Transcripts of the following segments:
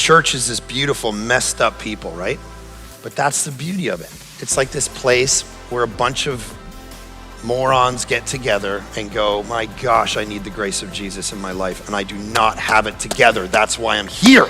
church is this beautiful, messed up people, right? But that's the beauty of it. It's like this place where a bunch of morons get together and go, my gosh, I need the grace of Jesus in my life, and I do not have it together. That's why I'm here.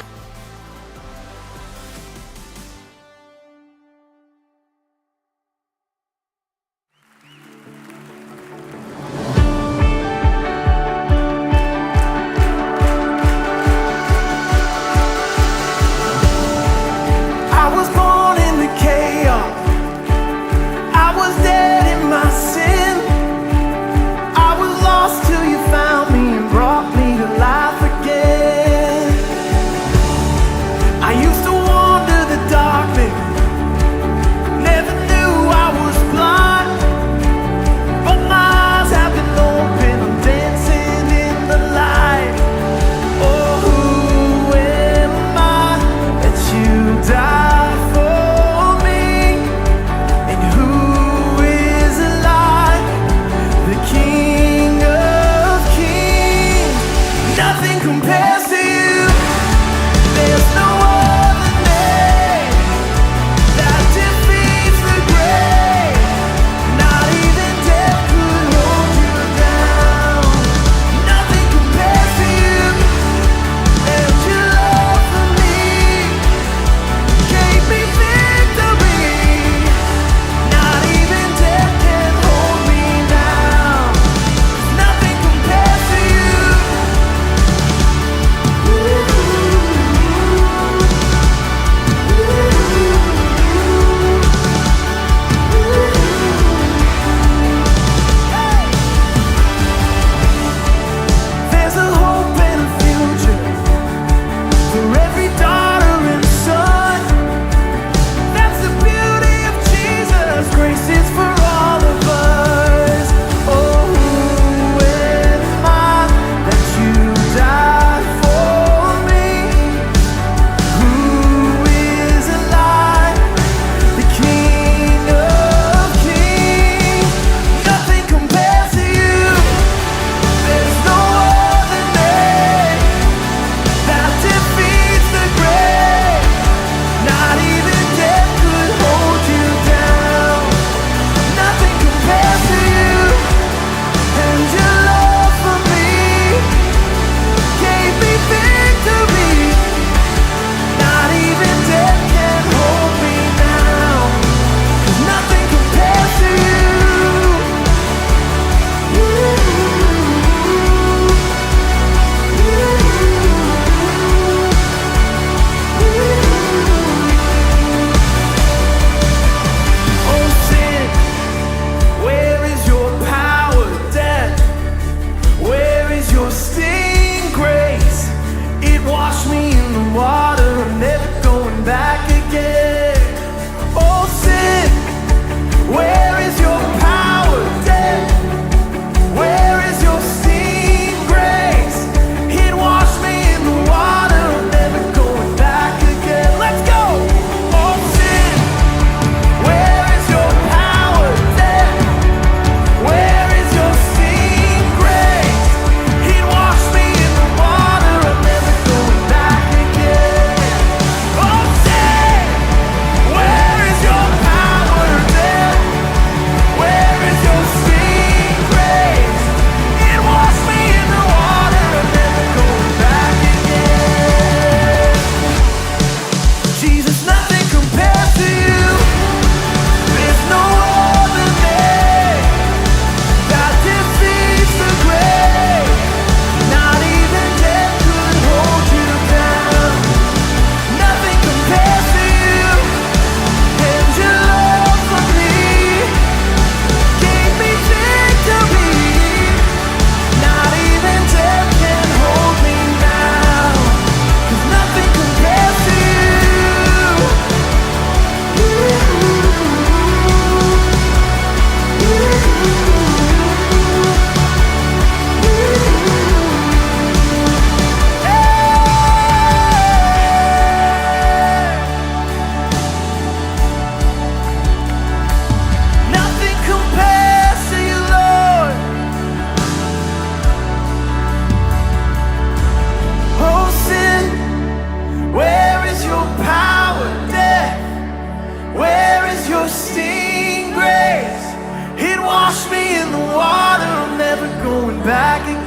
Washed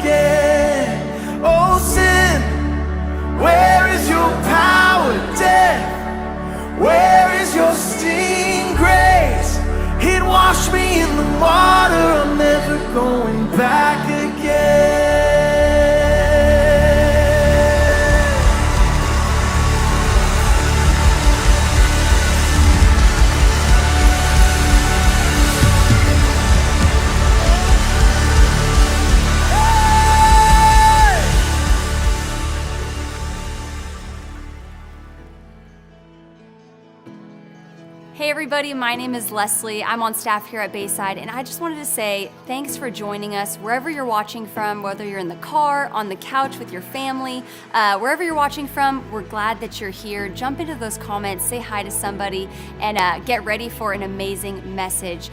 again. Oh sin, where is your power, death? Where is your sting, grace? It washed me in the water, I'm never going back again. Hey everybody, my name is Leslie. I'm on staff here at Bayside, and I just wanted to say thanks for joining us wherever you're watching from, whether you're in the car, on the couch with your family, wherever you're watching from, we're glad that you're here. Jump into those comments, say hi to somebody, and get ready for an amazing message.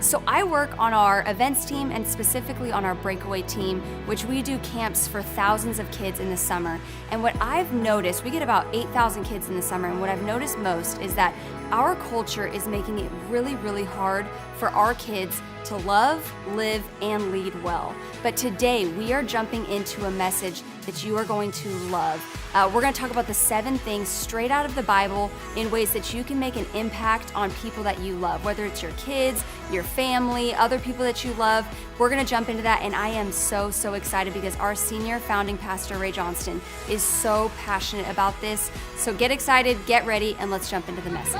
So I work on our events team and specifically on our breakaway team, which we do camps for thousands of kids in the summer. And what I've noticed, we get about 8,000 kids in the summer, and what I've noticed most is that our culture is making it really, really hard for our kids to love, live, and lead well. But today we are jumping into a message that you are going to love. We're going to talk about the 7 things straight out of the Bible in ways that you can make an impact on people that you love, whether it's your kids, your family, other people that you love. We're going to jump into that, and I am so excited because our senior founding pastor, Ray Johnston, is so passionate about this. So get excited, get ready, and let's jump into the message.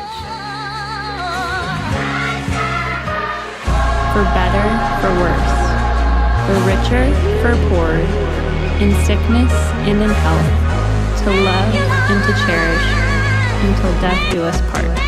For better, for worse, for richer, for poorer, in sickness and in health, to love and to cherish, until death do us part.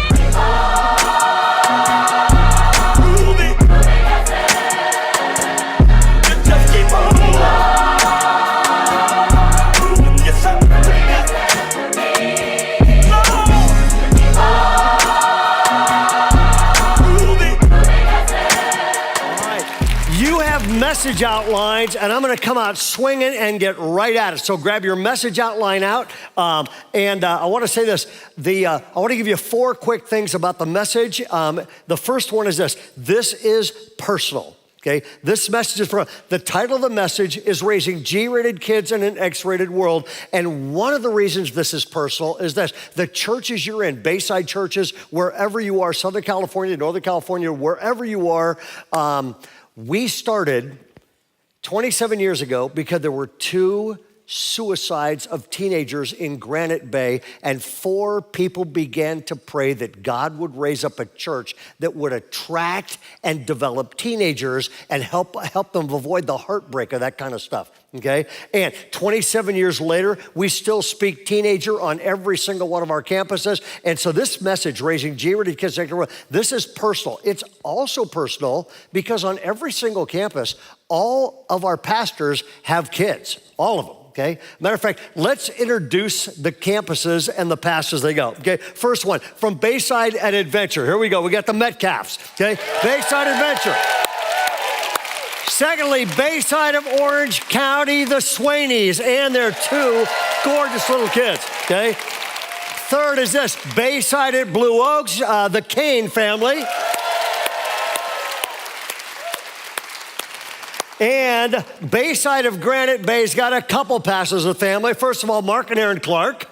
Message outlines, and I'm going to come out swinging and get right at it. So grab your message outline out, and I want to say this. I want to give you 4 quick things about the message. The first one is this. This is personal. Okay, this message is for, the title of the message is Raising G-rated Kids in an X-rated World. And one of the reasons this is personal is this: the churches you're in, Bayside churches, wherever you are, Southern California, Northern California, wherever you are, we started 27 years ago because there were 2 suicides of teenagers in Granite Bay, and 4 people began to pray that God would raise up a church that would attract and develop teenagers and help them avoid the heartbreak of that kind of stuff, okay? And 27 years later, we still speak teenager on every single one of our campuses. And so this message, Raising G-rated Kids, this is personal. It's also personal because on every single campus, all of our pastors have kids, all of them. Okay. Matter of fact, let's introduce the campuses and the pastors they go. Okay. First one, from Bayside and Adventure. Here we go. We got the Metcalfs. Okay. Bayside Adventure. Secondly, Bayside of Orange County, the Swainies, and their 2 gorgeous little kids. Okay. Third is this, Bayside at Blue Oaks, the Kane family. And Bayside of Granite Bay's got a couple pastors of the family. First of all, Mark and Aaron Clark.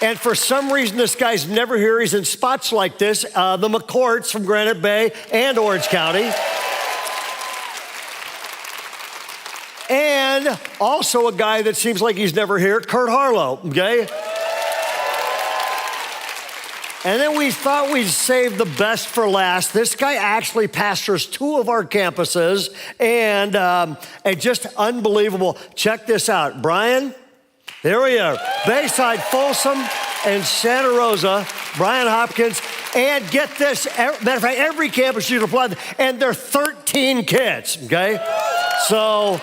And for some reason, this guy's never here. He's in spots like this. The McCourts from Granite Bay and Orange County. And also a guy that seems like he's never here, Kurt Harlow, okay? And then we thought we'd save the best for last. This guy actually pastors 2 of our campuses, and just unbelievable. Check this out. Brian, here we are. Bayside, Folsom, and Santa Rosa. Brian Hopkins. And get this, matter of fact, every campus you can apply, and they're 13 kids, okay? So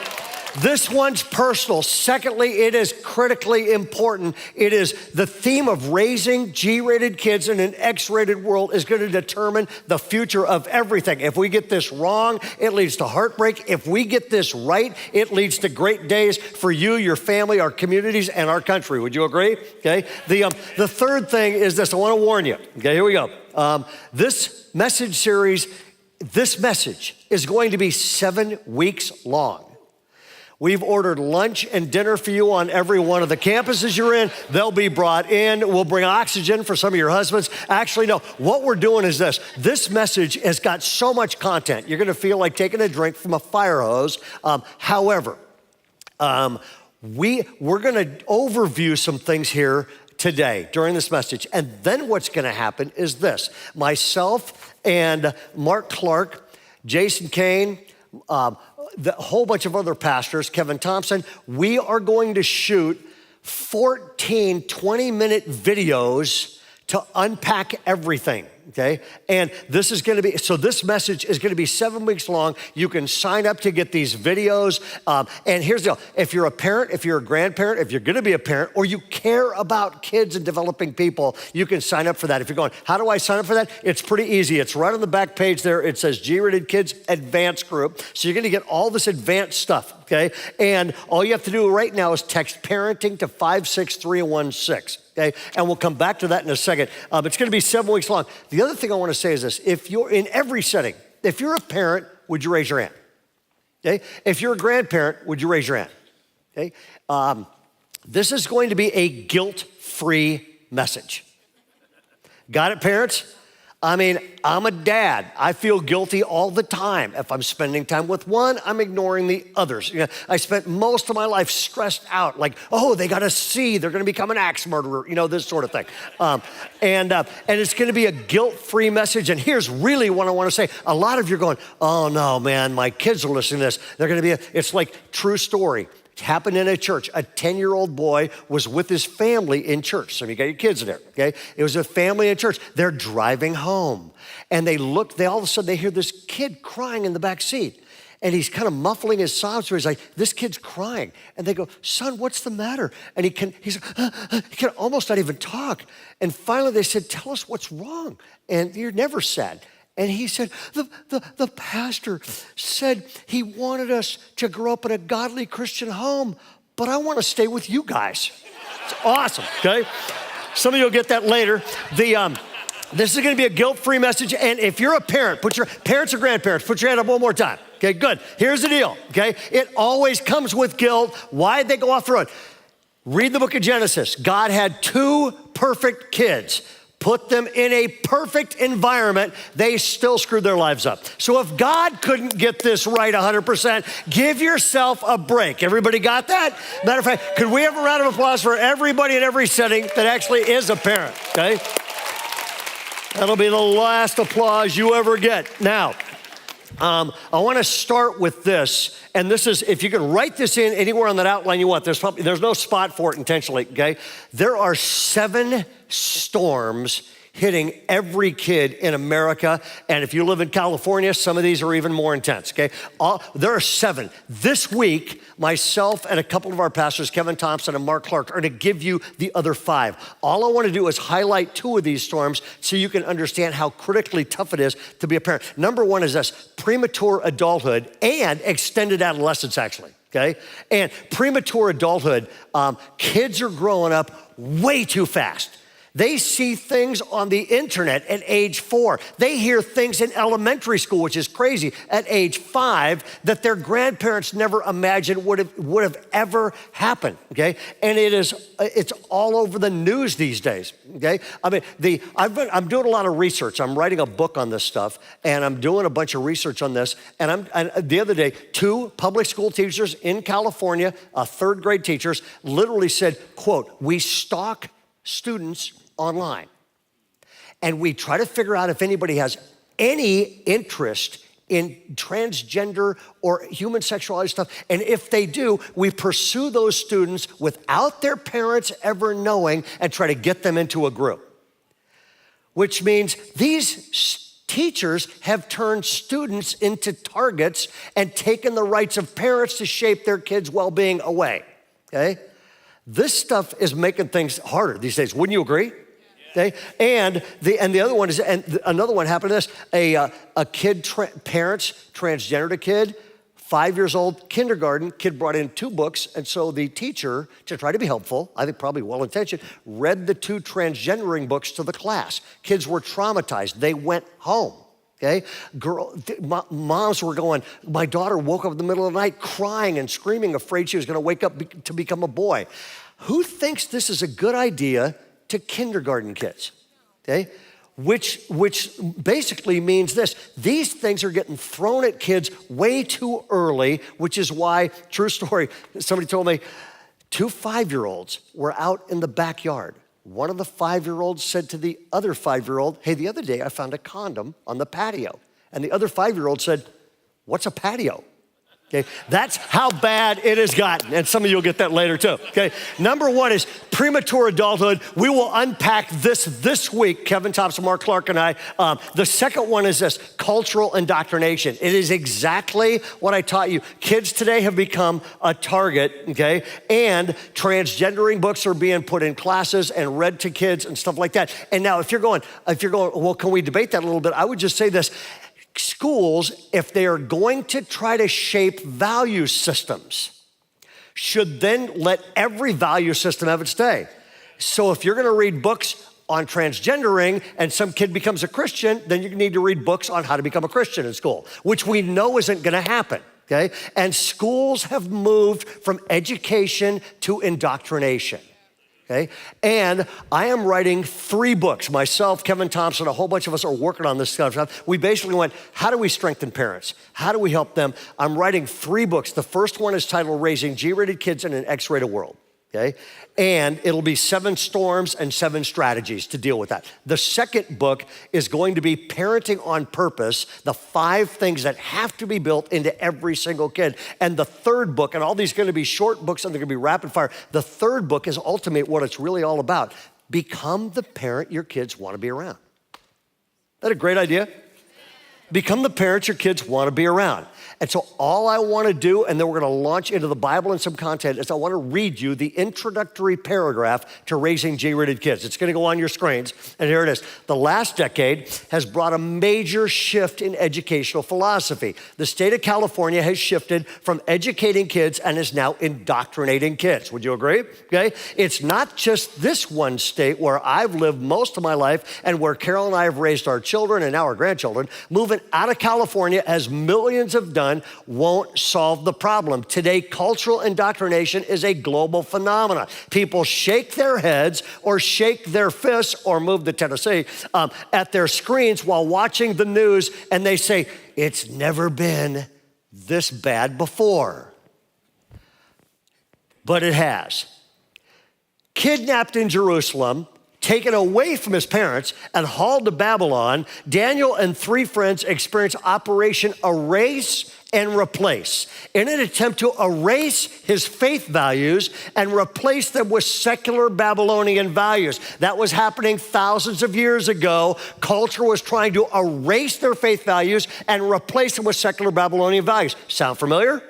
this one's personal. Secondly, it is critically important. It is the theme of raising G-rated kids in an X-rated world is going to determine the future of everything. If we get this wrong, it leads to heartbreak. If we get this right, it leads to great days for you, your family, our communities, and our country. Would you agree? Okay. The third thing is this. I want to warn you. Okay, here we go. This message series, This message is going to be 7 weeks long. We've ordered lunch and dinner for you on every one of the campuses you're in. They'll be brought in. We'll bring oxygen for some of your husbands. Actually, no, what we're doing is this. This message has got so much content, you're gonna feel like taking a drink from a fire hose. However, we're gonna overview some things here today during this message. And then what's gonna happen is this. Myself and Mark Clark, Jason Kane, the whole bunch of other pastors, Kevin Thompson, we are going to shoot 14 20-minute videos to unpack everything, okay? And this is gonna be, so this message is gonna be 7 weeks long. You can sign up to get these videos. And here's the deal. If you're a parent, if you're a grandparent, if you're gonna be a parent, or you care about kids and developing people, you can sign up for that. If you're going, how do I sign up for that? It's pretty easy. It's right on the back page there. It says G-Rated Kids Advanced Group. So you're gonna get all this advanced stuff, okay? And all you have to do right now is text parenting to 56316. Okay, and we'll come back to that in a second. It's gonna be 7 weeks long. The other thing I wanna say is this. If you're in every setting, if you're a parent, would you raise your hand? Okay, if you're a grandparent, would you raise your hand? Okay, this is going to be a guilt-free message. Got it, parents? I mean, I'm a dad. I feel guilty all the time. If I'm spending time with one, I'm ignoring the others. You know, I spent most of my life stressed out, like, oh, they got a C, they're gonna become an axe murderer, you know, this sort of thing. And it's gonna be a guilt-free message. And here's really what I wanna say. A lot of you are going, oh no, man, my kids are listening to this. They're gonna be, it's like true story. It happened in a church. A 10-year-old boy was with his family in church. So you got your kids there, okay? It was a family in church. They're driving home. And all of a sudden they hear this kid crying in the back seat. And he's kind of muffling his sobs. So he's like, this kid's crying. And they go, son, what's the matter? And he can almost not even talk. And finally they said, tell us what's wrong. And you're never sad. And he said, the pastor said he wanted us to grow up in a godly Christian home, but I want to stay with you guys. It's awesome, okay? Some of you will get that later. This is going to be a guilt-free message, and if you're a parent, put your parents or grandparents, put your hand up one more time. Okay, good. Here's the deal, okay? It always comes with guilt. Why'd they go off the road? Read the book of Genesis. God had 2 perfect kids. Put them in a perfect environment, they still screwed their lives up. So if God couldn't get this right 100%, give yourself a break. Everybody got that? Matter of fact, could we have a round of applause for everybody in every setting that actually is a parent, okay? That'll be the last applause you ever get. Now, I want to start with this, and this is, if you can write this in anywhere on that outline you want, there's no spot for it intentionally, okay? There are 7 storms hitting every kid in America, and if you live in California, some of these are even more intense, okay? There are 7. This week, myself and a couple of our pastors, Kevin Thompson and Mark Clark, are to give you the other 5. All I want to do is highlight 2 of these storms so you can understand how critically tough it is to be a parent. Number 1 is this, premature adulthood and extended adolescence, actually. Okay? And premature adulthood, kids are growing up way too fast. They see things on the internet at age 4. They hear things in elementary school, which is crazy, at age 5 that their grandparents never imagined would have ever happened, okay? And it's all over the news these days, okay? I mean, I'm doing a lot of research. I'm writing a book on this stuff, and I'm doing a bunch of research on this. And the other day, 2 public school teachers in California, 3rd grade teachers, literally said, quote, we stalk students online. And we try to figure out if anybody has any interest in transgender or human sexuality stuff. And if they do, we pursue those students without their parents ever knowing and try to get them into a group. Which means these teachers have turned students into targets and taken the rights of parents to shape their kids' well-being away, okay? This stuff is making things harder these days. Wouldn't you agree? Okay? And the other one is, and another one happened to this, a kid, parents transgendered a kid, 5 years old, kindergarten, kid brought in 2 books, and so the teacher, to try to be helpful, I think probably well-intentioned, read the 2 transgendering books to the class. Kids were traumatized. They went home, Okay, moms were going, my daughter woke up in the middle of the night crying and screaming, afraid she was gonna wake up to become a boy. Who thinks this is a good idea to kindergarten kids? Okay, which basically means this. These things are getting thrown at kids way too early, which is why, true story, somebody told me, 2 5-year-olds were out in the backyard. One of the 5-year-olds said to the other 5-year-old, hey, the other day I found a condom on the patio. And the other 5-year-old said, what's a patio? Okay, that's how bad it has gotten. And some of you will get that later too, okay? Number 1 is premature adulthood. We will unpack this week, Kevin Thompson, Mark Clark, and I. The second one is this, cultural indoctrination. It is exactly what I taught you. Kids today have become a target, okay? And transgendering books are being put in classes and read to kids and stuff like that. And now if you're going, well, can we debate that a little bit? I would just say this. Schools, if they are going to try to shape value systems, should then let every value system have its day. So if you're gonna read books on transgendering and some kid becomes a Christian, then you need to read books on how to become a Christian in school, which we know isn't gonna happen, okay? And schools have moved from education to indoctrination. Okay? And I am writing 3 books. Myself, Kevin Thompson, a whole bunch of us are working on this stuff. We basically went, how do we strengthen parents? How do we help them? I'm writing 3 books. The first one is titled Raising G-Rated Kids in an X-Rated World. Okay? And it'll be 7 storms and 7 strategies to deal with that. The second book is going to be Parenting on Purpose, the 5 things that have to be built into every single kid. And the third book, and all these are gonna be short books and they're gonna be rapid fire. The third book is ultimately what it's really all about. Become the parent your kids wanna be around. Isn't that a great idea? Become the parent your kids wanna be around. And so all I wanna do, and then we're gonna launch into the Bible and some content, is I wanna read you the introductory paragraph to Raising G-Rated Kids. It's gonna go on your screens, and here it is. The last decade has brought a major shift in educational philosophy. The state of California has shifted from educating kids and is now indoctrinating kids. Would you agree? Okay? It's not just this one state where I've lived most of my life and where Carol and I have raised our children and now our grandchildren. Moving out of California, as millions have done, won't solve the problem. Today, cultural indoctrination is a global phenomenon. People shake their heads or shake their fists or move to Tennessee at their screens while watching the news, and they say, it's never been this bad before. But it has. Kidnapped in Jerusalem, taken away from his parents and hauled to Babylon, Daniel and 3 friends experienced Operation Erase and Replace in an attempt to erase his faith values and replace them with secular Babylonian values. That was happening thousands of years ago. Culture was trying to erase their faith values and replace them with secular Babylonian values. Sound familiar?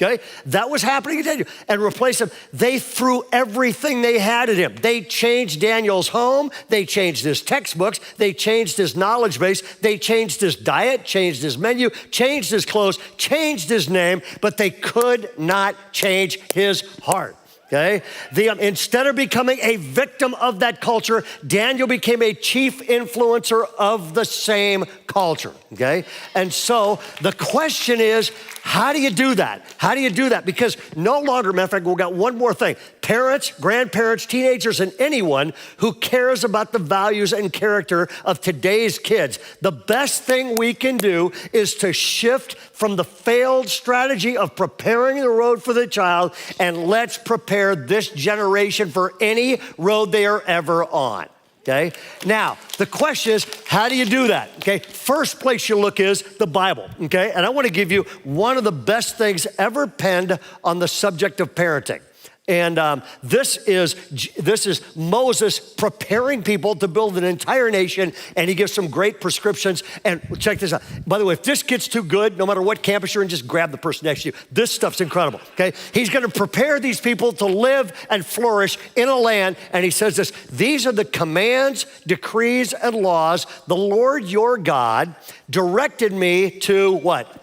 Okay, that was happening in Daniel, and replaced him. They threw everything they had at him. They changed Daniel's home. They changed his textbooks. They changed his knowledge base. They changed his diet, changed his menu, changed his clothes, changed his name, but they could not change his heart. Okay? Instead of becoming a victim of that culture, Daniel became a chief influencer of the same culture, okay? And so the question is, how do you do that? How do you do that? Because no longer, matter of fact, we've got one more thing. Parents, grandparents, teenagers, and anyone who cares about the values and character of today's kids, the best thing we can do is to shift from the failed strategy of preparing the road for the child, and let's prepare this generation for any road they are ever on. Okay? Now, the question is, how do you do that? Okay? First place you look is the Bible. Okay? And I want to give you one of the best things ever penned on the subject of parenting. And this is Moses preparing people to build an entire nation, and he gives some great prescriptions. And check this out. By the way, if this gets too good, no matter what campus you're in, just grab the person next to you. This stuff's incredible, okay? He's gonna prepare these people to live and flourish in a land, and he says this, these are the commands, decrees, and laws the Lord your God directed me to what?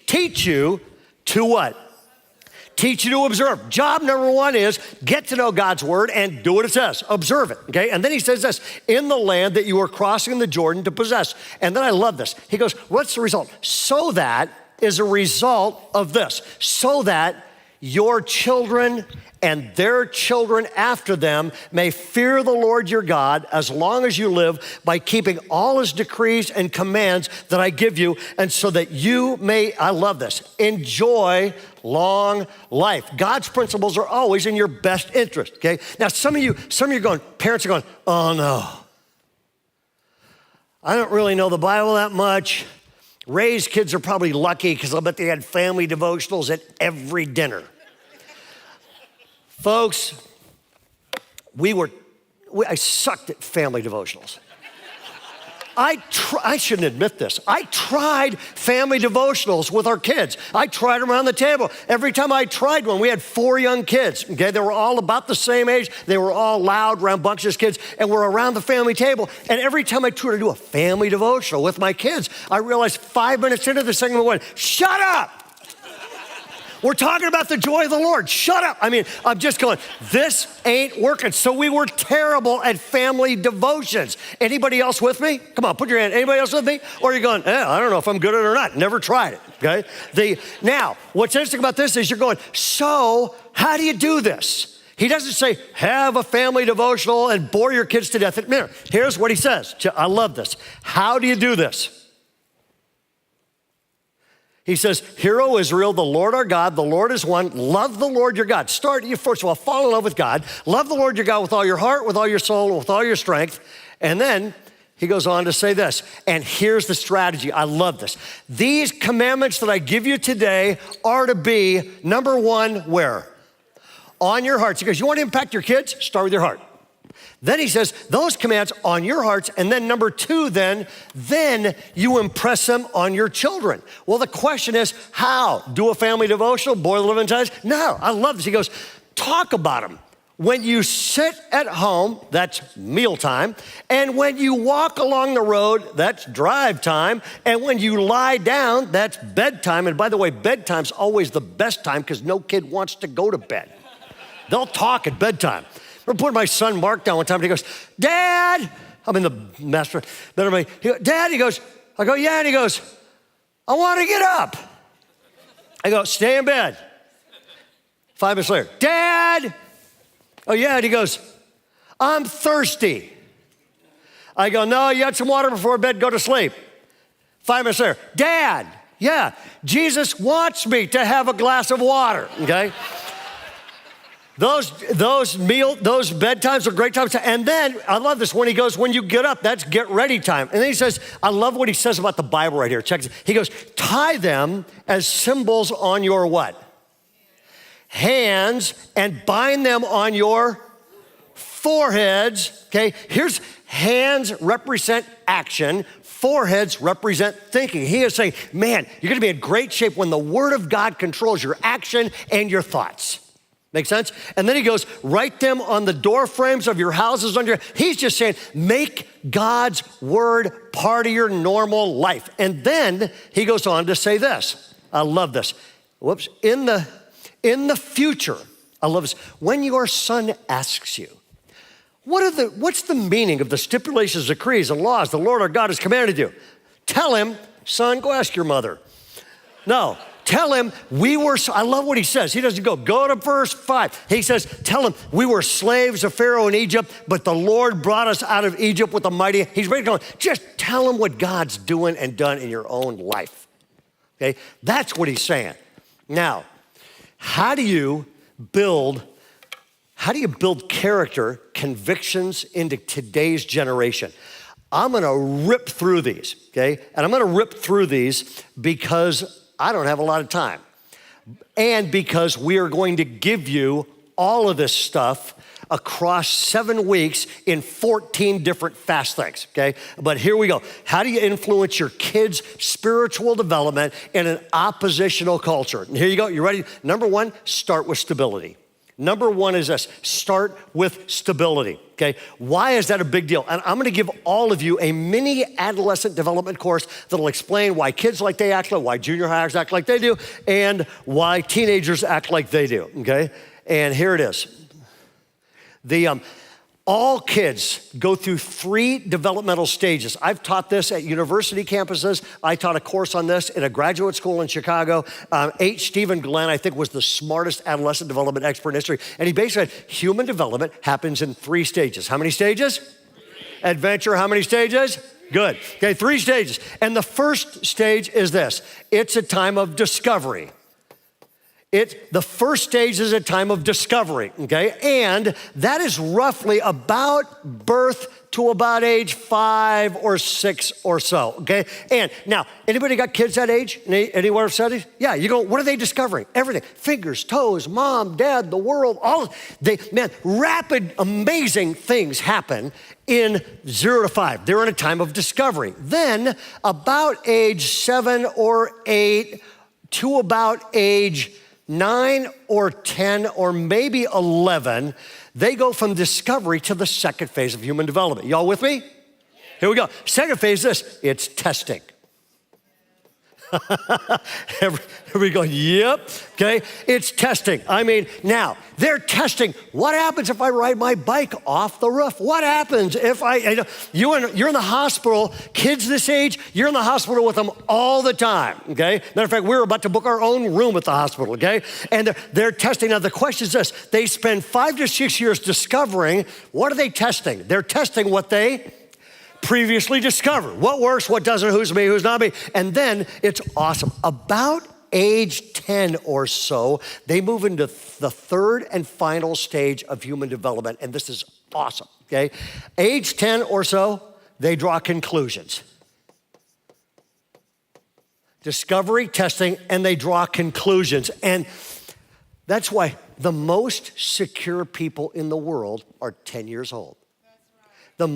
Teach you to what? teach you to observe. Job number one is get to know God's word and do what it says. Observe it, okay? And then he says this, in the land that you are crossing the Jordan to possess. And then I love this. He goes, what's the result? So that is a result of this. So that your children and their children after them may fear the Lord your God as long as you live by keeping all his decrees and commands that I give you, and so that you may, I love this, enjoy long life. God's principles are always in your best interest, okay? Now, some of you are going, parents are going, oh no, I don't really know the Bible that much. Ray's kids are probably lucky because I'll bet they had family devotionals at every dinner. Folks, I sucked at family devotionals. I shouldn't admit this. I tried family devotionals with our kids. I tried them around the table. Every time I tried one, we had 4 young kids, okay? They were all about the same age. They were all loud, rambunctious kids, and we're around the family table. And every time I tried to do a family devotional with my kids, I realized 5 minutes into the segment, I went, shut up! We're talking about the joy of the Lord. Shut up. I mean, I'm just going, this ain't working. So we were terrible at family devotions. Anybody else with me? Come on, put your hand. Anybody else with me? Or are you going, I don't know if I'm good at it or not. Never tried it, okay? Now, what's interesting about this is you're going, so how do you do this? He doesn't say, have a family devotional and bore your kids to death at dinner. Here's what he says. I love this. How do you do this? He says, hear, O Israel, the Lord our God, the Lord is one. Love the Lord your God. You first of all, fall in love with God. Love the Lord your God with all your heart, with all your soul, with all your strength. And then he goes on to say this, and here's the strategy. I love this. These commandments that I give you today are to be, number one, where? On your hearts. He goes, you want to impact your kids? Start with your heart. Then he says, those commands on your hearts. And then number two, then you impress them on your children. Well, the question is, how? Do a family devotional, boil the living ties? No, I love this. He goes, talk about them. When you sit at home, that's mealtime. And when you walk along the road, that's drive time. And when you lie down, that's bedtime. And by the way, bedtime's always the best time because no kid wants to go to bed. They'll talk at bedtime. I put my son Mark down one time and he goes, Dad, I'm in the master, Dad, he goes, I go, yeah, and he goes, I want to get up. I go, stay in bed. 5 minutes later, Dad, oh yeah, and he goes, I'm thirsty. I go, no, you had some water before bed, go to sleep. 5 minutes later, Dad, yeah, Jesus wants me to have a glass of water, okay? Those bedtimes are great times. And then, I love this, when he goes, when you get up, that's get ready time. And then he says, I love what he says about the Bible right here. Check this. He goes, tie them as symbols on your what? Hands, and bind them on your foreheads, okay? Here's hands represent action. Foreheads represent thinking. He is saying, man, you're gonna be in great shape when the Word of God controls your action and your thoughts. Make sense? And then he goes, write them on the door frames of your houses. He's just saying, make God's word part of your normal life. And then he goes on to say this. I love this. Whoops. In the future, I love this. When your son asks you, what's the meaning of the stipulations, decrees, and laws the Lord our God has commanded you? Tell him, son, go ask your mother. No. Tell him I love what he says. He doesn't go to verse 5. He says, tell him we were slaves of Pharaoh in Egypt, but the Lord brought us out of Egypt with a mighty, he's ready to go. Just tell him what God's doing and done in your own life. Okay, that's what he's saying. Now, how do you build character, convictions into today's generation? I'm gonna rip through these, okay? And I'm gonna rip through these because I don't have a lot of time. And because we are going to give you all of this stuff across 7 weeks in 14 different fast things, okay? But here we go. How do you influence your kids' spiritual development in an oppositional culture? And here you go, you ready? Number one, start with stability. Number one is this: start with stability, okay? Why is that a big deal? And I'm gonna give all of you a mini adolescent development course that'll explain why kids like they act like, why junior hires act like they do, and why teenagers act like they do, okay? And here it is. All kids go through 3 developmental stages. I've taught this at university campuses. I taught a course on this in a graduate school in Chicago. Stephen Glenn, I think, was the smartest adolescent development expert in history. And he basically said, human development happens in 3 stages. How many stages? 3. Adventure, how many stages? Good. Okay, 3 stages. And the first stage is this: it's a time of discovery. The first stage is a time of discovery, okay? And that is roughly about birth to about age 5 or 6 or so, okay? And now, anybody got kids that age? Anywhere studies? Yeah, you go, what are they discovering? Everything. Fingers, toes, mom, dad, the world, rapid, amazing things happen in 0 to 5. They're in a time of discovery. Then, about age 7 or 8 to about age 9 or 10 or maybe 11, they go from discovery to the second phase of human development. Y'all with me? Here we go. Second phase is this: it's testing. Everybody going, yep, okay? It's testing. I mean, now, they're testing. What happens if I ride my bike off the roof? What happens if you're in the hospital, kids this age, you're in the hospital with them all the time, okay? Matter of fact, we're about to book our own room at the hospital, okay? And they're testing. Now, the question is this: they spend 5 to 6 years discovering. What are they testing? They're testing what they previously discovered. What works, what doesn't, who's me, who's not me. And then it's awesome. About age 10 or so, they move into the third and final stage of human development. And this is awesome, okay? Age 10 or so, they draw conclusions. Discovery, testing, and they draw conclusions. And that's why the most secure people in the world are 10 years old. The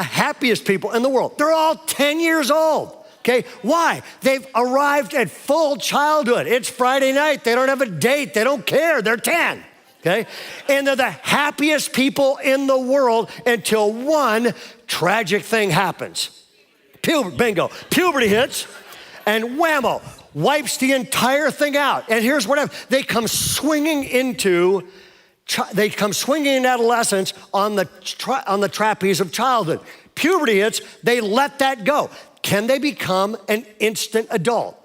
happiest people in the world, they're all 10 years old, okay? Why? They've arrived at full childhood. It's Friday night. They don't have a date. They don't care. They're 10, okay? And they're the happiest people in the world until one tragic thing happens. Bingo. Puberty hits, and whammo, wipes the entire thing out. And here's what happens. They come swinging in adolescence on the trapeze of childhood. Puberty hits, they let that go. Can they become an instant adult?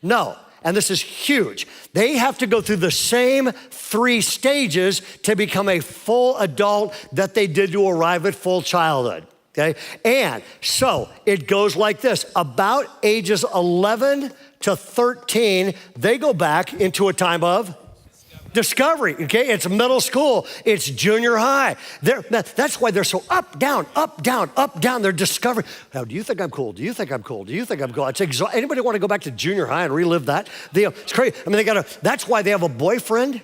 No, and this is huge. They have to go through the same 3 stages to become a full adult that they did to arrive at full childhood, okay? And so it goes like this: about ages 11 to 13, they go back into a time of discovery, okay? It's middle school, it's junior high. That's why they're so up, down, up, down, up, down. They're discovering. Now, do you think I'm cool? Do you think I'm cool? Do you think I'm cool? Anybody want to go back to junior high and relive that? It's crazy. I mean, that's why they have a boyfriend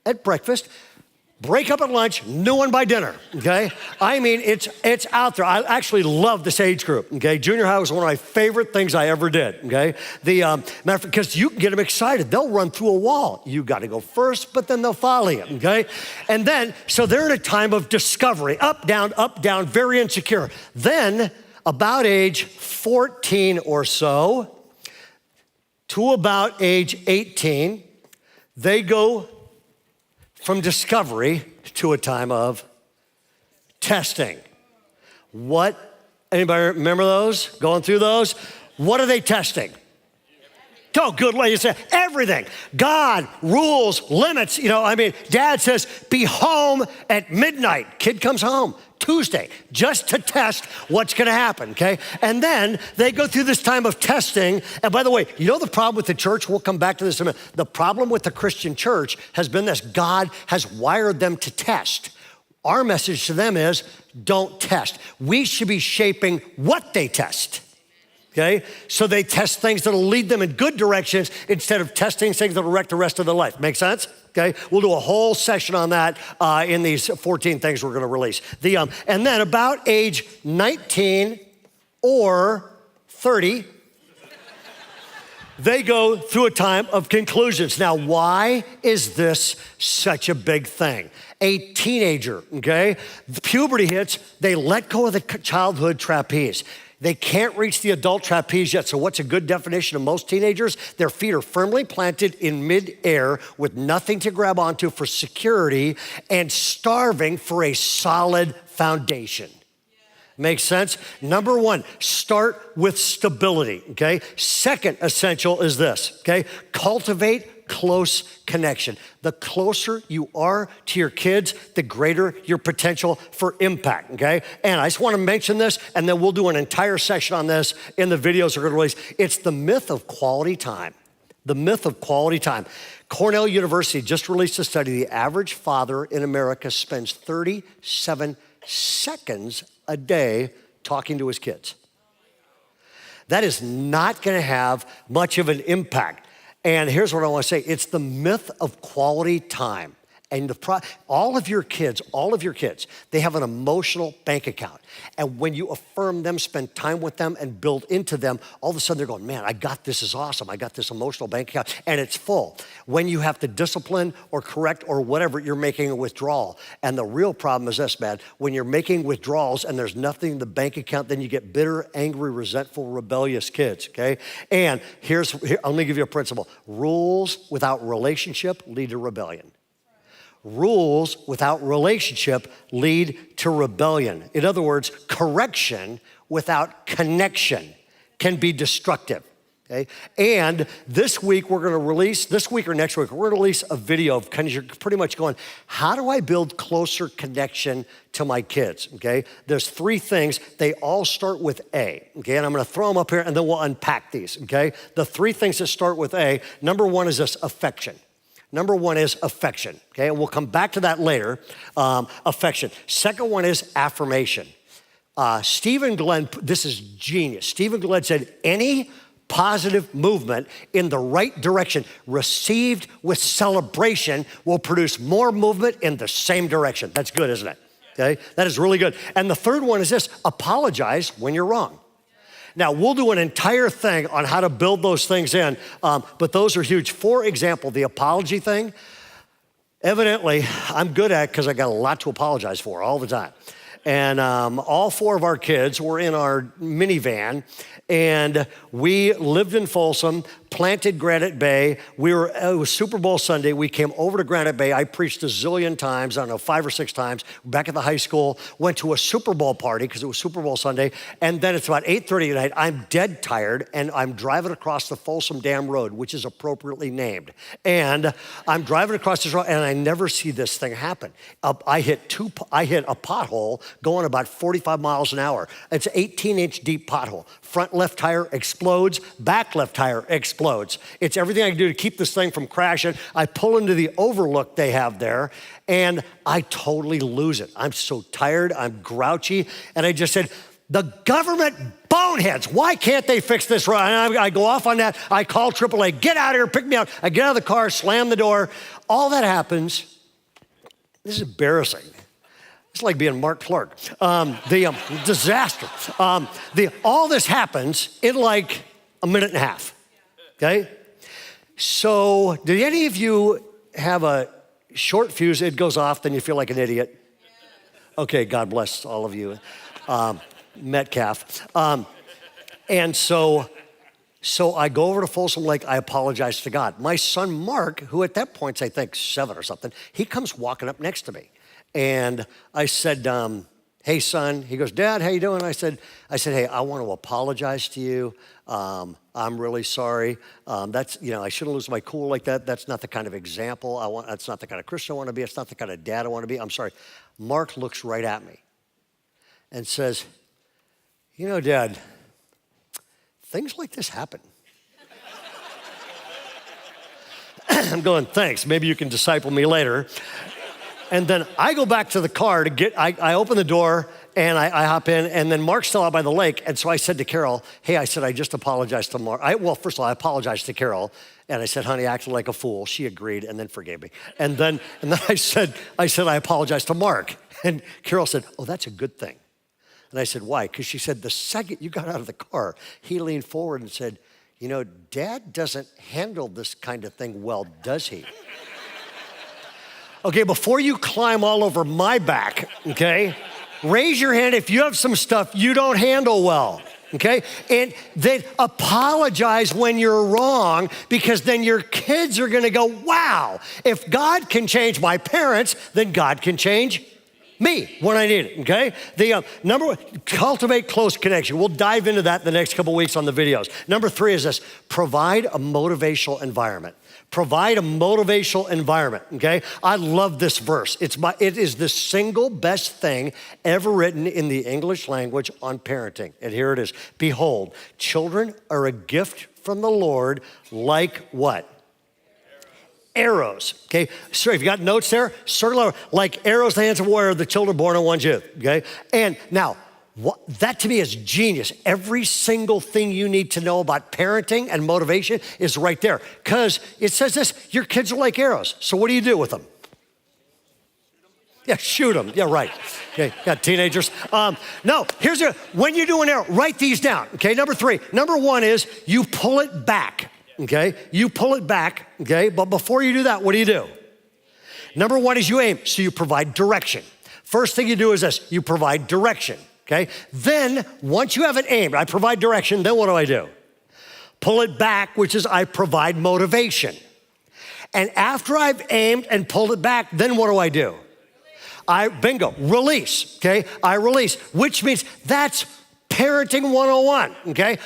at breakfast, break up at lunch, new one by dinner, okay? I mean, it's out there. I actually love this age group, okay? Junior high was one of my favorite things I ever did, okay? Because you can get them excited. They'll run through a wall. You got to go first, but then they'll follow you, okay? And then, so they're in a time of discovery, up, down, very insecure. Then, about age 14 or so to about age 18, they go from discovery to a time of testing. Anybody remember those? Going through those? What are they testing? Oh, good lady said everything. God, rules, limits. Dad says, be home at midnight. Kid comes home Tuesday, just to test what's gonna happen, okay? And then they go through this time of testing. And by the way, you know the problem with the church? We'll come back to this in a minute. The problem with the Christian church has been this: God has wired them to test. Our message to them is, don't test. We should be shaping what they test. Okay? So they test things that'll lead them in good directions instead of testing things that'll wreck the rest of their life. Make sense? Okay? We'll do a whole session on that in these 14 things we're gonna release. And then about age 19 or 30, they go through a time of conclusions. Now, why is this such a big thing? A teenager, okay? Puberty hits, they let go of the childhood trapeze. They can't reach the adult trapeze yet. So what's a good definition of most teenagers? Their feet are firmly planted in midair with nothing to grab onto for security and starving for a solid foundation. Makes sense? Number one, start with stability, okay? Second essential is this, okay? Cultivate close connection. The closer you are to your kids, the greater your potential for impact, okay? And I just want to mention this, and then we'll do an entire session on this in the videos we're going to release. It's the myth of quality time. The myth of quality time. Cornell University just released a study. The average father in America spends 37 seconds a day talking to his kids. That is not going to have much of an impact. And here's what I want to say. It's the myth of quality time. And all of your kids, they have an emotional bank account. And when you affirm them, spend time with them, and build into them, all of a sudden they're going, man, this is awesome. I got this emotional bank account, and it's full. When you have to discipline or correct or whatever, you're making a withdrawal. And the real problem is this, man. When you're making withdrawals and there's nothing in the bank account, then you get bitter, angry, resentful, rebellious kids, okay? And here, I'm going to give you a principle. Rules without relationship lead to rebellion. Rules without relationship lead to rebellion. In other words, correction without connection can be destructive. Okay? And this week or next week, we're going to release a video of kind of you're pretty much going, how do I build closer connection to my kids? Okay? There's 3 things. They all start with A. Okay? And I'm going to throw them up here and then we'll unpack these. Okay? The 3 things that start with A, number 1 is this, affection. Number 1 is affection, okay? And we'll come back to that later, affection. Second one is affirmation. Stephen Glenn, this is genius. Stephen Glenn said, any positive movement in the right direction received with celebration will produce more movement in the same direction. That's good, isn't it? Okay, that is really good. And the third one is this, apologize when you're wrong. Now, we'll do an entire thing on how to build those things in, but those are huge. For example, the apology thing, evidently, I'm good at it because I got a lot to apologize for all the time. And all 4 of our kids were in our minivan, and we lived in Folsom, planted Granite Bay. It was Super Bowl Sunday. We came over to Granite Bay. I preached a zillion times, I don't know, 5 or 6 times, back at the high school, went to a Super Bowl party because it was Super Bowl Sunday. And then it's about 8:30 at night. I'm dead tired, and I'm driving across the Folsom Dam Road, which is appropriately named. And I'm driving across this road, and I never see this thing happen. I hit a pothole going about 45 miles an hour. It's an 18-inch deep pothole. Front left tire explodes, back left tire explodes. It's everything I can do to keep this thing from crashing. I pull into the overlook they have there, and I totally lose it. I'm so tired, I'm grouchy, and I just said, the government boneheads, why can't they fix this road? And I go off on that. I call AAA, get out of here, pick me up. I get out of the car, slam the door. All that happens. This is embarrassing. It's like being Mark Clark. Disaster. All this happens in like a minute and a half, okay? So did any of you have a short fuse, it goes off, then you feel like an idiot? Okay, God bless all of you. Metcalf. And so I go over to Folsom Lake, I apologize to God. My son Mark, who at that point's I think 7 or something, he comes walking up next to me. And I said, hey son, he goes, Dad, how you doing? I said, hey, I want to apologize to you. I'm really sorry. I shouldn't lose my cool like that. That's not the kind of example that's not the kind of Christian I want to be. It's not the kind of dad I want to be. I'm sorry. Mark looks right at me and says, you know, Dad, things like this happen. I'm going, thanks. Maybe you can disciple me later. And then I go back to the car I open the door and I hop in, and then Mark's still out by the lake. And so I said to Carol, hey, I just apologized to Mark. First of all, I apologized to Carol. And I said, honey, I acted like a fool. She agreed and then forgave me. And then I said, I apologized to Mark. And Carol said, oh, that's a good thing. And I said, why? Because she said, the second you got out of the car, he leaned forward and said, you know, Dad doesn't handle this kind of thing well, does he? Okay, before you climb all over my back, okay, raise your hand if you have some stuff you don't handle well, okay? And then apologize when you're wrong, because then your kids are gonna go, wow, if God can change my parents, then God can change me when I need it, okay? The number one, cultivate close connection. We'll dive into that in the next couple weeks on the videos. Number 3 is this: provide a motivational environment. Provide a motivational environment, okay? I love this verse. It is the single best thing ever written in the English language on parenting. And here it is. Behold, children are a gift from the Lord, like what? Arrows, okay? So if you got notes there, circle over. Like arrows, the hands of warrior, the children born on one youth, okay? And now, that to me is genius. Every single thing you need to know about parenting and motivation is right there. Because it says this: your kids are like arrows. So what do you do with them? Yeah, shoot them. Yeah, right. Okay, got teenagers. No, when you do an arrow, write these down, okay? Number 3. Number 1 is you pull it back. Okay, you pull it back, okay? But before you do that, what do? Number 1 is you aim, so you provide direction. First thing you do is this: you provide direction, okay? Then, once you have it aimed, I provide direction, then what do? Pull it back, which is I provide motivation. And after I've aimed and pulled it back, then what do? Release, okay? I release, which means that's parenting 101, okay?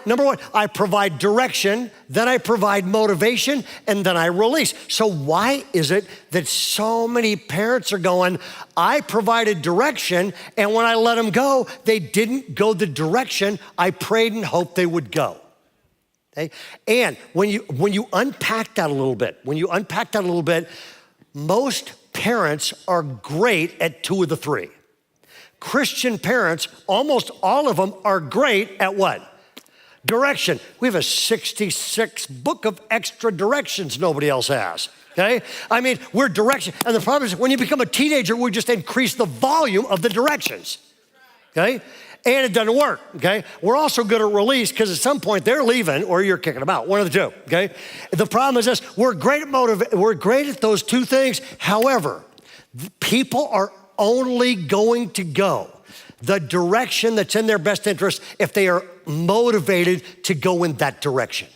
Number 1, I provide direction, then I provide motivation, and then I release. So why is it that so many parents are going, I provided direction, and when I let them go, they didn't go the direction I prayed and hoped they would go? Okay? And when you unpack that a little bit, most parents are great at 2 of the 3. Christian parents, almost all of them are great at what? Direction. We have a 66 book of extra directions nobody else has, okay? I mean, we're direction. And the problem is when you become a teenager, we just increase the volume of the directions, okay? And it doesn't work, okay? We're also good at release, because at some point they're leaving or you're kicking them out, one of the 2, okay? The problem is this: we're great at those 2 things. However, people are only going to go the direction that's in their best interest if they are motivated to go in that direction.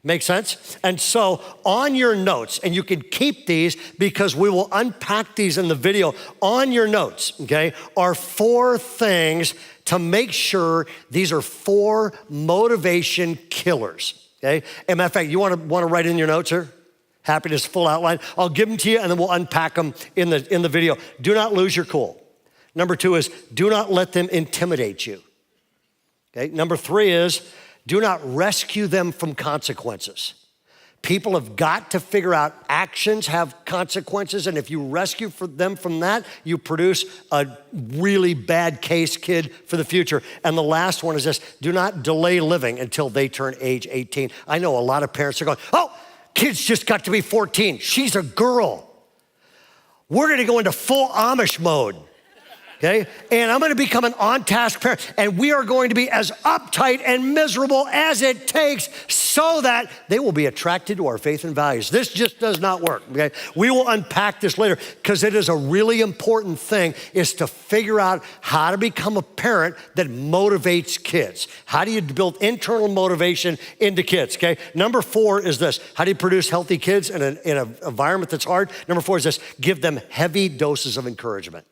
Make sense? And so on your notes, and you can keep these because we will unpack these in the video, on your notes, okay, are 4 things to make sure. These are 4 motivation killers, okay? As a matter of fact, you want to write in your notes here? Happiness, full outline. I'll give them to you, and then we'll unpack them in the video. Do not lose your cool. Number 2 is do not let them intimidate you. Okay. Number 3 is do not rescue them from consequences. People have got to figure out actions have consequences, and if you rescue them from that, you produce a really bad case kid for the future. And the last one is this: do not delay living until they turn age 18. I know a lot of parents are going, oh, kids just got to be 14. She's a girl. We're gonna go into full Amish mode, okay? And I'm gonna become an on-task parent, and we are going to be as uptight and miserable as it takes so that they will be attracted to our faith and values. This just does not work, okay? We will unpack this later, because it is a really important thing, is to figure out how to become a parent that motivates kids. How do you build internal motivation into kids, okay? Number 4 is this: how do you produce healthy kids in an environment that's hard? Number 4 is this: give them heavy doses of encouragement.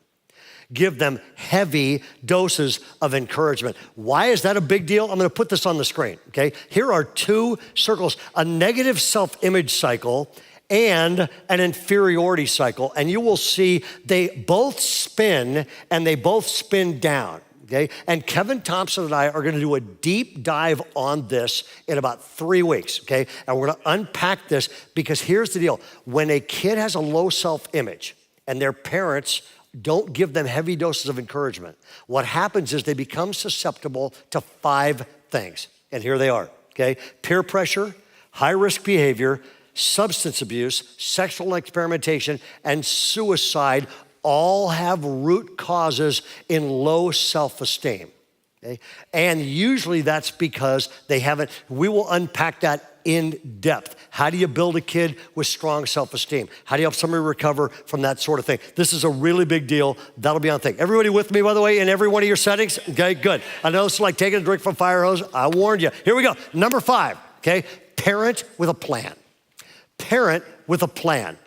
Give them heavy doses of encouragement. Why is that a big deal? I'm gonna put this on the screen, okay? Here are 2 circles: a negative self-image cycle and an inferiority cycle. And you will see they both spin, and they both spin down, okay? And Kevin Thompson and I are gonna do a deep dive on this in about 3 weeks, okay? And we're gonna unpack this, because here's the deal: when a kid has a low self-image and their parents don't give them heavy doses of encouragement, what happens is they become susceptible to 5 things. And here they are, okay? Peer pressure, high-risk behavior, substance abuse, sexual experimentation, and suicide all have root causes in low self-esteem. Okay? And usually that's because they haven't, we will unpack that in depth. How do you build a kid with strong self-esteem? How do you help somebody recover from that sort of thing? This is a really big deal. That'll be on thing. Everybody with me, by the way, in every one of your settings? Okay, good. I know it's like taking a drink from a fire hose. I warned you. Here we go. Number 5, okay? Parent with a plan. Parent with a plan.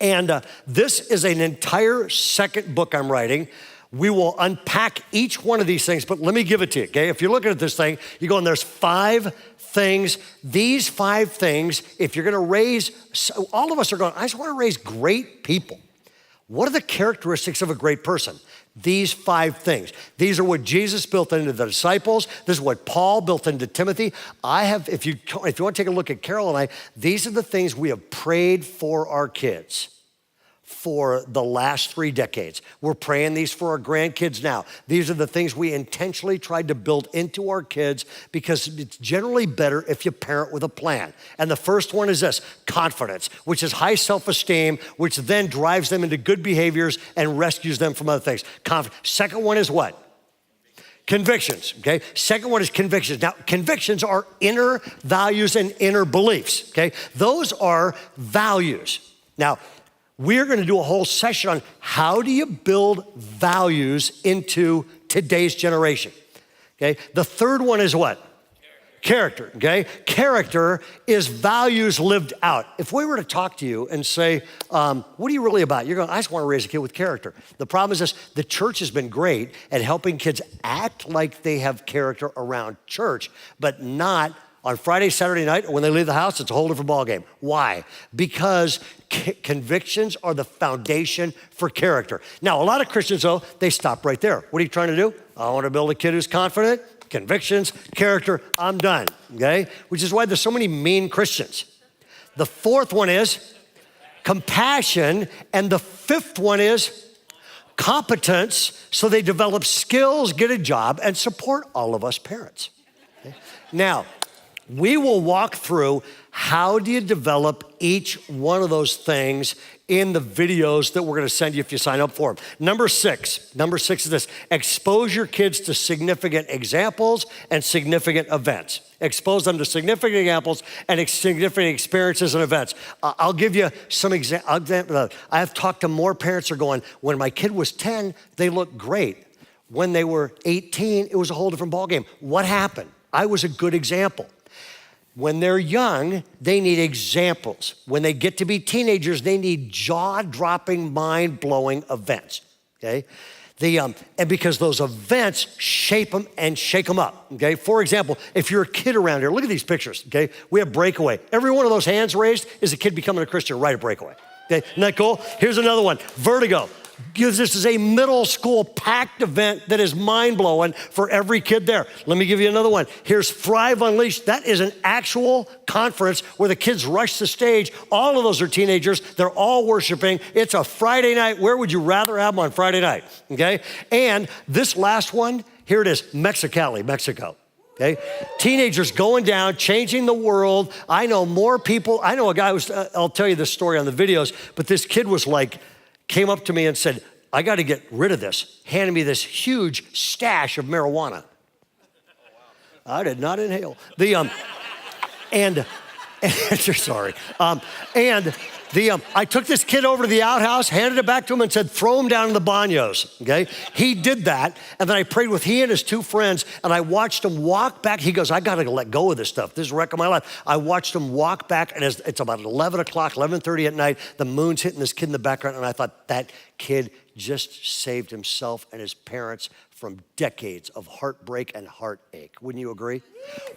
And this is an entire second book I'm writing. We will unpack each one of these things, but let me give it to you, okay? If you're looking at this thing, you go, and there's 5 things. These 5 things, if you're gonna raise, so all of us are going, I just wanna raise great people. What are the characteristics of a great person? These 5 things. These are what Jesus built into the disciples. This is what Paul built into Timothy. If you want to take a look at Carol and I, these are the things we have prayed for our kids for the last 3 decades. We're praying these for our grandkids now. These are the things we intentionally tried to build into our kids because it's generally better if you parent with a plan. And the first one is this, confidence, which is high self-esteem, which then drives them into good behaviors and rescues them from other things. Second one is what? Convictions, okay? Second one is convictions. Now, convictions are inner values and inner beliefs, okay? Those are values. Now, we're gonna do a whole session on how do you build values into today's generation, okay? The third one is what? Character, okay? Character is values lived out. If we were to talk to you and say, what are you really about? You're going, I just wanna raise a kid with character. The problem is this, the church has been great at helping kids act like they have character around church, but not on Friday, Saturday night, or when they leave the house, it's a whole different ballgame. Why? Because convictions are the foundation for character. Now, a lot of Christians, though, they stop right there. What are you trying to do? I want to build a kid who's confident, convictions, character, I'm done, okay? Which is why there's so many mean Christians. The fourth one is compassion, and the fifth one is competence, so they develop skills, get a job, and support all of us parents. Okay? Now, we will walk through how do you develop each one of those things in the videos that we're gonna send you if you sign up for them. Number six is this, expose your kids to significant examples and significant events. Expose them to significant examples and significant experiences and events. I'll give you some examples. I have talked to more parents who are going, when my kid was 10, they looked great. When they were 18, it was a whole different ballgame. What happened? I was a good example. When they're young, they need examples. When they get to be teenagers, they need jaw-dropping, mind-blowing events, okay? And because those events shape them and shake them up, okay? For example, if you're a kid around here, look at these pictures, okay? We have Breakaway. Every one of those hands raised is a kid becoming a Christian right at Breakaway, okay? Isn't that cool? Here's another one, Vertigo. This is a middle school packed event that is mind-blowing for every kid there. Let me give you another one. Here's Thrive Unleashed. That is an actual conference where the kids rush the stage. All of those are teenagers. They're all worshiping. It's a Friday night. Where would you rather have them on Friday night, okay? And this last one, here it is, Mexicali, Mexico. Okay, teenagers going down, changing the world. I know more people. I know a guy I'll tell you this story on the videos, but this kid was like, came up to me and said, I got to get rid of this. Handed me this huge stash of marijuana. I did not inhale. Sorry. I took this kid over to the outhouse, handed it back to him and said, throw him down in the baños, okay? He did that, and then I prayed with he and his 2 friends, and I watched him walk back. He goes, I gotta let go of this stuff. This is a wreck of my life. I watched him walk back, and it's about 11 o'clock, 11:30 at night. The moon's hitting this kid in the background, and I thought, that kid just saved himself and his parents from decades of heartbreak and heartache. Wouldn't you agree?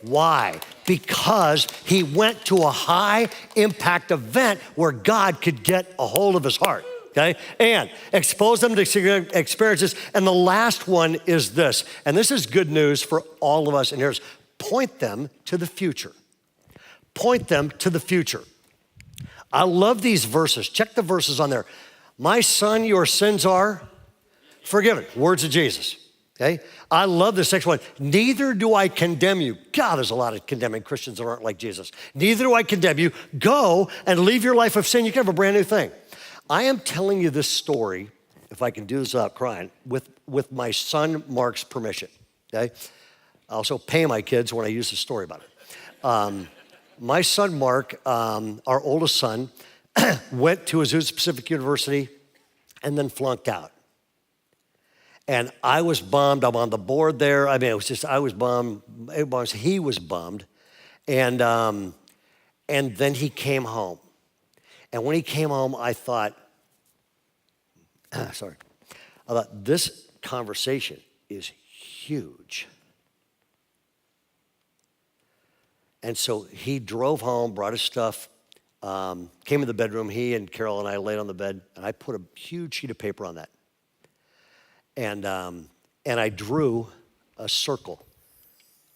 Why? Because he went to a high impact event where God could get a hold of his heart, okay? And expose them to experiences. And the last one is this, and this is good news for all of us, and here's, point them to the future. Point them to the future. I love these verses. Check the verses on there. My son, your sins are forgiven. Words of Jesus. Okay, I love this next one. Neither do I condemn you. God, there's a lot of condemning Christians that aren't like Jesus. Neither do I condemn you. Go and leave your life of sin. You can have a brand new thing. I am telling you this story, if I can do this without crying, with my son Mark's permission. okay? I also pay my kids when I use the story about it. My son, Mark, our oldest son, went to Azusa Pacific University and then flunked out. And I was bummed. I'm on the board there. I mean, it was just, I was bummed. He was bummed. And then he came home. And when he came home, I thought, this conversation is huge. And so he drove home, brought his stuff, came in the bedroom. He and Carol and I laid on the bed, and I put a huge sheet of paper on that. And I drew a circle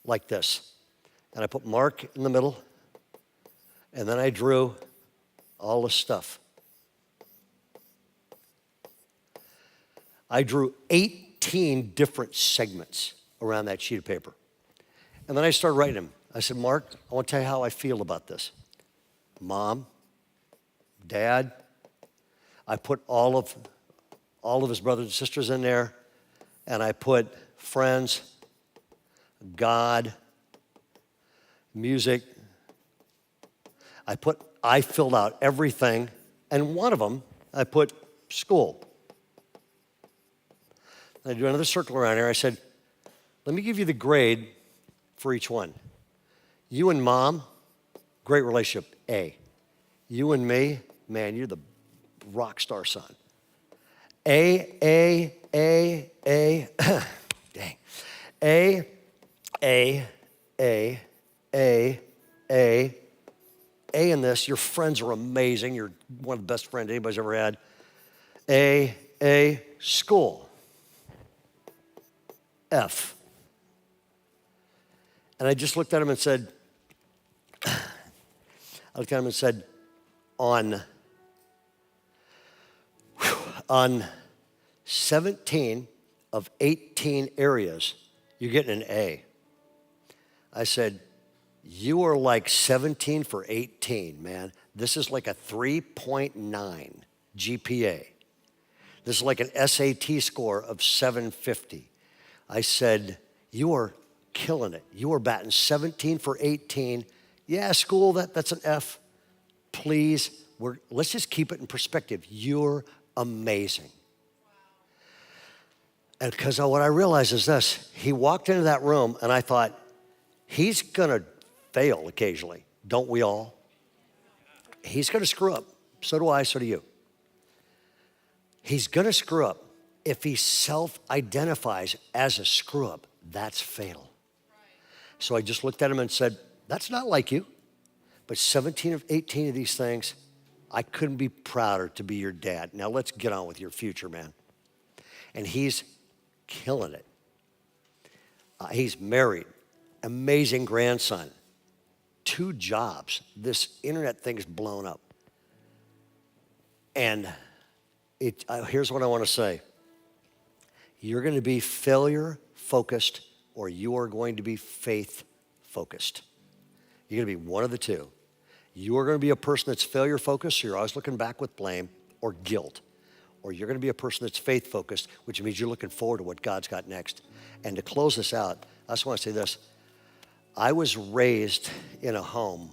like this. And I put Mark in the middle, and then I drew all the stuff. I drew 18 different segments around that sheet of paper. And then I started writing them. I said, Mark, I want to tell you how I feel about this. Mom, Dad, I put all of his brothers and sisters in there, and I put friends, God, music. I filled out everything, and one of them, I put school. I drew another circle around here. I said, let me give you the grade for each one. You and Mom, great relationship, A. You and me, man, you're the rock star son. A, dang. A in this, your friends are amazing. You're one of the best friends anybody's ever had. A, school. F. And I just looked at him and said, on 17 of 18 areas, you're getting an A. I said, you are like 17 for 18, man. This is like a 3.9 GPA. This is like an SAT score of 750. I said, you are killing it. You are batting 17 for 18. Yeah, school, that's an F. Please, let's just keep it in perspective. You're amazing. And because what I realized is this, he walked into that room and I thought, he's gonna fail occasionally, don't we all? He's gonna screw up. So do I, so do you. He's gonna screw up. If he self-identifies as a screw-up, that's fatal. So I just looked at him and said, that's not like you. But 17 of 18 of these things, I couldn't be prouder to be your dad. Now let's get on with your future, man. And he's killing it. He's married, amazing grandson, 2 jobs. This internet thing's blown up. And here's what I want to say. You're going to be failure-focused or you are going to be faith-focused. You're going to be one of the two. You are going to be a person that's failure-focused, so you're always looking back with blame or guilt. Or you're going to be a person that's faith-focused, which means you're looking forward to what God's got next. And to close this out, I just want to say this. I was raised in a home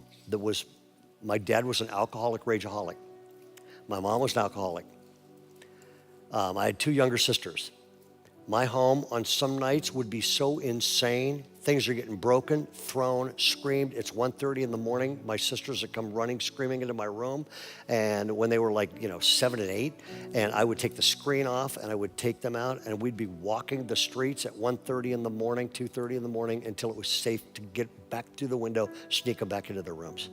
my dad was an alcoholic, rageaholic. My mom was an alcoholic. I had 2 younger sisters. My home on some nights would be so insane. Things are getting broken, thrown, screamed. It's 1:30 in the morning. My sisters would come running, screaming into my room. And when they were 7 and 8, and I would take the screen off and I would take them out and we'd be walking the streets at 1:30 in the morning, 2:30 in the morning until it was safe to get back through the window, sneak them back into their rooms.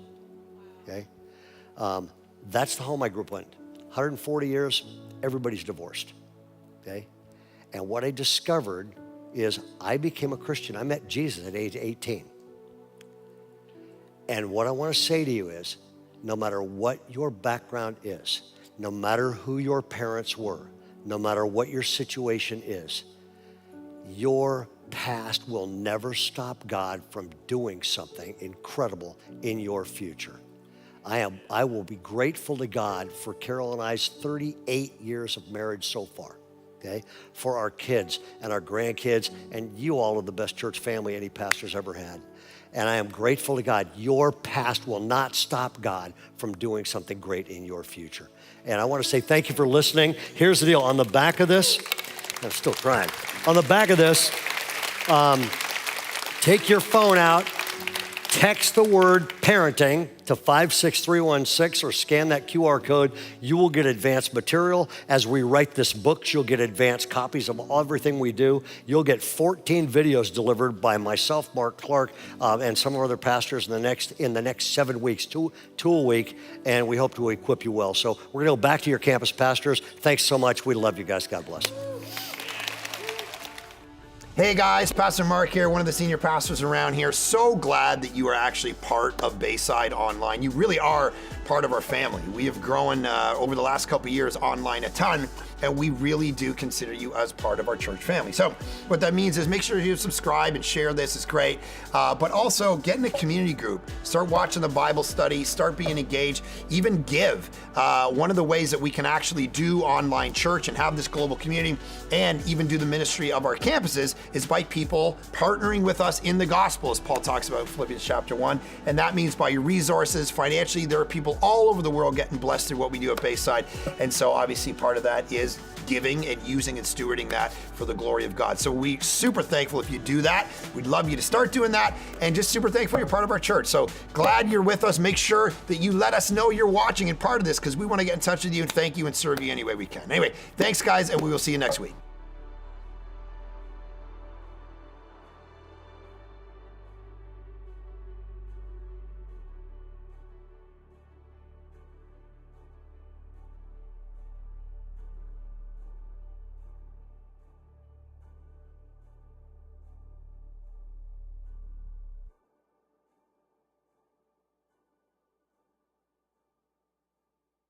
Okay? That's the home I grew up in. 140 years, everybody's divorced. Okay? And what I discovered is I became a Christian. I met Jesus at age 18. And what I want to say to you is, no matter what your background is, no matter who your parents were, no matter what your situation is, your past will never stop God from doing something incredible in your future. I will be grateful to God for Carol and I's 38 years of marriage so far. okay, for our kids and our grandkids, and you all are the best church family any pastor's ever had. And I am grateful to God. Your past will not stop God from doing something great in your future. And I want to say thank you for listening. Here's the deal. On the back of this, I'm still crying. On the back of this, take your phone out, text the word parenting to 56316 or scan that QR code. You will get advanced material. As we write this book, you'll get advanced copies of everything we do. You'll get 14 videos delivered by myself, Mark Clark, and some of our other pastors in the next 7 weeks, two a week, and we hope to equip you well. So we're gonna go back to your campus pastors. Thanks so much. We love you guys. God bless. Hey guys, Pastor Mark here, one of the senior pastors around here. So glad that you are actually part of Bayside Online. You really are part of our family. We have grown over the last couple of years online a ton, and we really do consider you as part of our church family. So what that means is make sure you subscribe and share this. It's great. But also get in a community group. Start watching the Bible study. Start being engaged. Even give. One of the ways that we can actually do online church and have this global community and even do the ministry of our campuses is by people partnering with us in the gospel, as Paul talks about in Philippians chapter 1. And that means by your resources, financially, there are people all over the world getting blessed through what we do at Bayside. And so obviously part of that is giving and using and stewarding that for the glory of God. So we're super thankful if you do that. We'd love you to start doing that, and just super thankful you're part of our church. So glad you're with us. Make sure that you let us know you're watching and part of this, because we want to get in touch with you and thank you and serve you any way we can. Anyway, thanks guys, and we will see you next week.